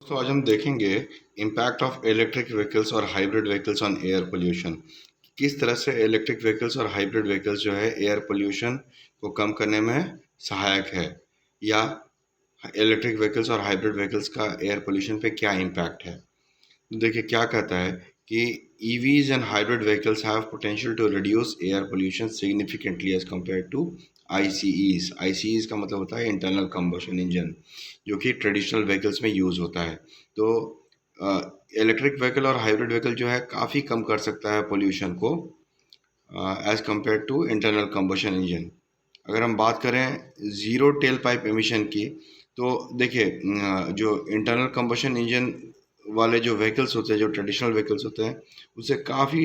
दोस्तों आज हम देखेंगे इम्पैक्ट ऑफ इलेक्ट्रिक व्हीकल्स और hybrid vehicles on air pollution. किस तरह से इलेक्ट्रिक व्हीकल्स और हाइब्रिड व्हीकल्स जो है एयर पोल्यूशन को कम करने में सहायक है, या इलेक्ट्रिक व्हीकल्स और हाइब्रिड व्हीकल्स का एयर पोल्यूशन पे क्या इम्पैक्ट है। देखिए क्या कहता है कि EVs and hybrid vehicles have potential to reduce air pollution significantly as compared to ICEs। ICEs का मतलब होता है इंटरनल कंबशन इंजन, जो कि ट्रेडिशनल व्हीकल्स में यूज़ होता है। तो इलेक्ट्रिक व्हीकल और हाइब्रिड व्हीकल जो है काफ़ी कम कर सकता है पोल्यूशन को as compared to internal combustion engine. अगर हम बात करें ज़ीरो टेल पाइप एमिशन की, तो देखिए जो इंटरनल कंबशन इंजन वाले जो व्हीकल्स होते हैं, जो ट्रेडिशनल व्हीकल्स होते हैं, उससे काफ़ी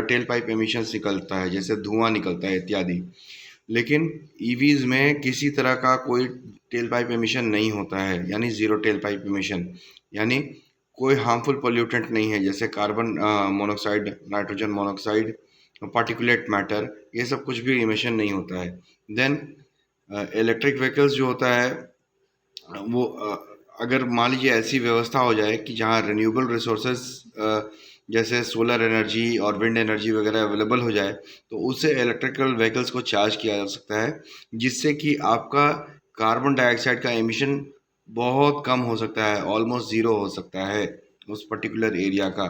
टेल पाइप एमिशंस निकलता है, जैसे धुआं निकलता है इत्यादि। लेकिन ईवीज़ में किसी तरह का कोई टेल पाइप एमिशन नहीं होता है, यानी ज़ीरो टेल पाइप एमिशन, यानी कोई हार्मफुल पोल्यूटेंट नहीं है, जैसे carbon monoxide, nitrogen monoxide, particulate matter, ये सब कुछ भी एमिशन नहीं होता है। देन इलेक्ट्रिक व्हीकल्स जो होता है वो अगर मान लीजिए ऐसी व्यवस्था हो जाए कि जहाँ रिन्यूएबल रिसोर्सेज जैसे सोलर एनर्जी और विंड एनर्जी वगैरह अवेलेबल हो जाए, तो उससे इलेक्ट्रिकल व्हीकल्स को चार्ज किया जा सकता है, जिससे कि आपका कार्बन डाइऑक्साइड का एमिशन बहुत कम हो सकता है, ऑलमोस्ट ज़ीरो हो सकता है उस पर्टिकुलर एरिया का।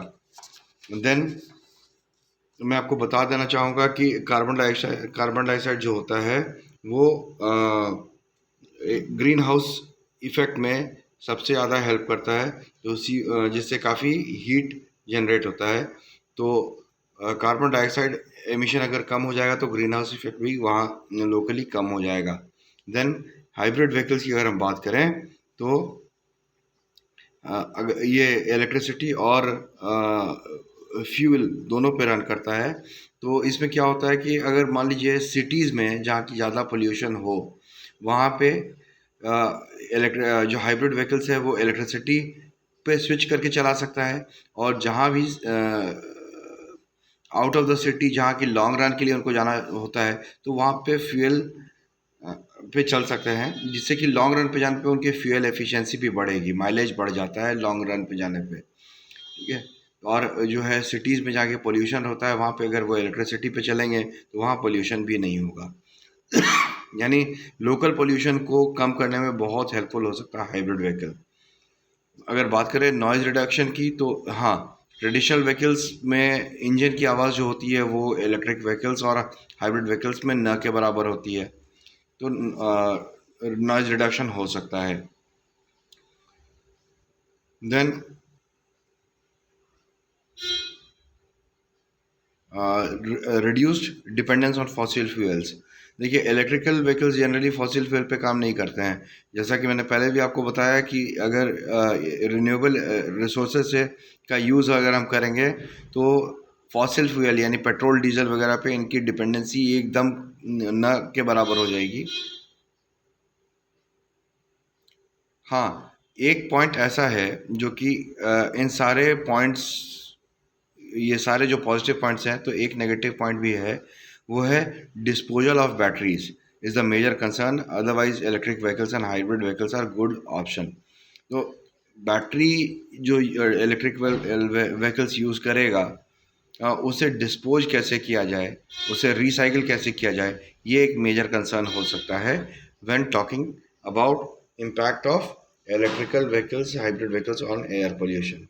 देन मैं आपको बता देना चाहूँगा कि कार्बन डाइऑक्साइड जो होता है वो ग्रीन हाउस इफ़ेक्ट में सबसे ज़्यादा हेल्प करता है, तो जिससे काफ़ी हीट जनरेट होता है। तो कार्बन डाइऑक्साइड एमिशन अगर कम हो जाएगा तो ग्रीन हाउस इफ़ेक्ट भी वहाँ लोकली कम हो जाएगा। देन हाइब्रिड व्हीकल्स की अगर हम बात करें तो अगर ये इलेक्ट्रिसिटी और फ्यूल दोनों पे रन करता है। तो इसमें क्या होता है कि अगर मान लीजिए सिटीज़ में जहाँ की ज़्यादा पोल्यूशन हो, वहाँ पे जो हाइब्रिड व्हीकल्स है वो इलेक्ट्रिसिटी पे स्विच करके चला सकता है, और जहाँ भी आउट ऑफ द सिटी जहाँ की लॉन्ग रन के लिए उनको जाना होता है, तो वहाँ पे फ्यूल पे चल सकते हैं, जिससे कि लॉन्ग रन पे जाने पे उनकी फ्यूल एफिशिएंसी भी बढ़ेगी, माइलेज बढ़ जाता है लॉन्ग रन पे जाने पे, ठीक है। और जो है सिटीज़ में जाके पोल्यूशन होता है, वहाँ पे अगर वो इलेक्ट्रिसिटी पे चलेंगे तो वहाँ पोल्यूशन भी नहीं होगा। यानी लोकल पोल्यूशन को कम करने में बहुत हेल्पफुल हो सकता है हाइब्रिड व्हीकल। अगर बात करें नॉइज़ रिडक्शन की, तो हाँ, ट्रेडिशनल व्हीकल्स में इंजन की आवाज़ जो होती है वो इलेक्ट्रिक व्हीकल्स और हाइब्रिड व्हीकल्स में न के बराबर होती है, तो नॉइज़ रिडक्शन हो सकता है। Then reduced dependence on fossil fuels. देखिए electrical vehicles generally fossil fuel पे काम नहीं करते हैं, जैसा कि मैंने पहले भी आपको बताया कि अगर रिन्यूएबल रिसोर्सेज से का यूज़ अगर हम करेंगे तो फॉसिल फ्यूल यानी पेट्रोल डीजल वगैरह पे इनकी डिपेंडेंसी एकदम न के बराबर हो जाएगी। हाँ, एक पॉइंट ऐसा है जो कि इन सारे पॉइंट्स, ये सारे जो पॉजिटिव पॉइंट्स हैं, तो एक नेगेटिव पॉइंट भी है, वो है disposal of batteries is the major concern, otherwise electric vehicles and hybrid vehicles are good option. तो बैटरी जो इलेक्ट्रिक व्हीकल्स यूज़ करेगा, उसे डिस्पोज कैसे किया जाए, उसे रिसाइकिल कैसे किया जाए, ये एक मेजर कंसर्न हो सकता है when talking about impact of electrical vehicles hybrid vehicles on air pollution.